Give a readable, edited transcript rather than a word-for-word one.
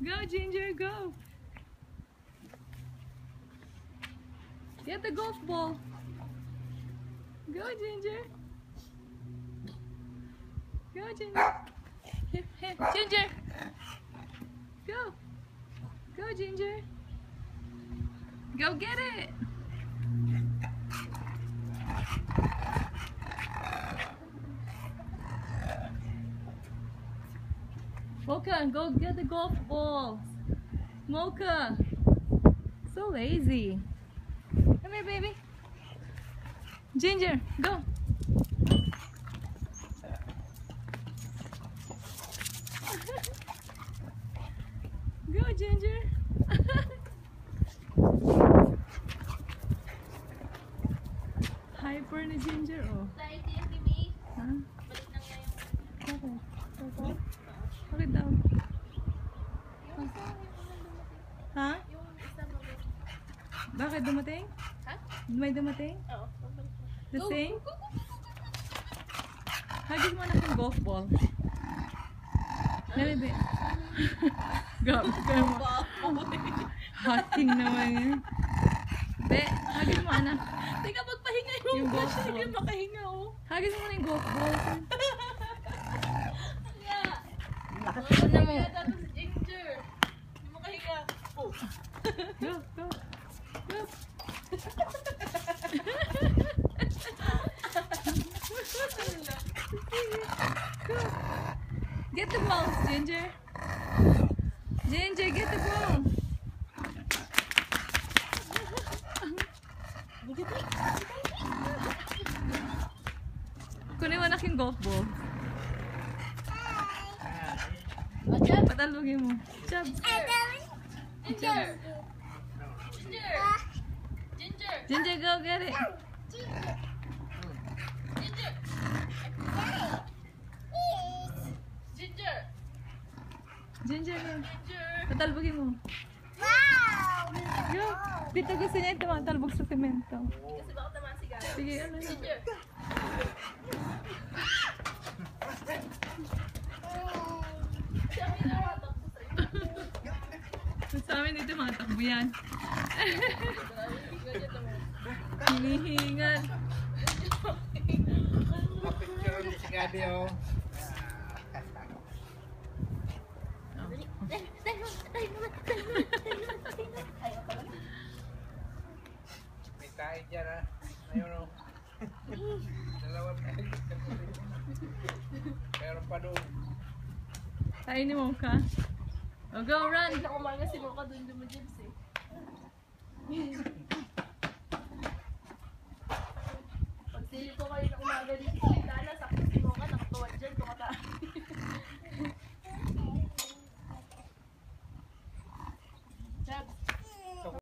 Go, Ginger, go. Get the golf ball. Go, Ginger. Go, Ginger. Hip, hip. Ginger. Go. Go, Ginger. Go get it. Mocha, go get the golf balls. Mocha. So lazy. Come here, baby. Ginger, go. Go, Ginger. Hyper na Ginger, oh. Ha? Bakit? Bakit daw? Ha? Bakit dumating? Ha? May dumating? Oo. The same? Hagis mo na kung golf ball. Nalibi. Gab, hacking naman yun. Be, hagis mo na. Teka, magpahinga Yung golf ball. Hindi makahinga, oh. Hagis mo na yung golf ball. Yeah. Ano mo? Tapos Ginger. Hindi makahinga. Oh. Go, go. Go. Go. Get the balls, Ginger. Ginger, get the ball. Kunin mo na yung golf ball. Patalugin mo. Chub. Ginger. Ginger. Ginger. Ginger, go get it. Ginger. Ginger. Ginger, go. Ginger. Patalbugin mo. Go. Dito gusto niya tumatalbog sa semento. Kasi baka tamaan si Gary. Sige, ano na. Ginger. Siya ang inawatak ko sa'yo. Sa amin dito mga takbo yan. Ganyan naman. Hinihingan. Picture ni si Gabi, oh. May tayo dyan, ha? Ayun, oh. Dalawa pa. Meron pa doon. Tayo ni Mocha. Oh, go, run! Nakumaga si Mocha doon James eh.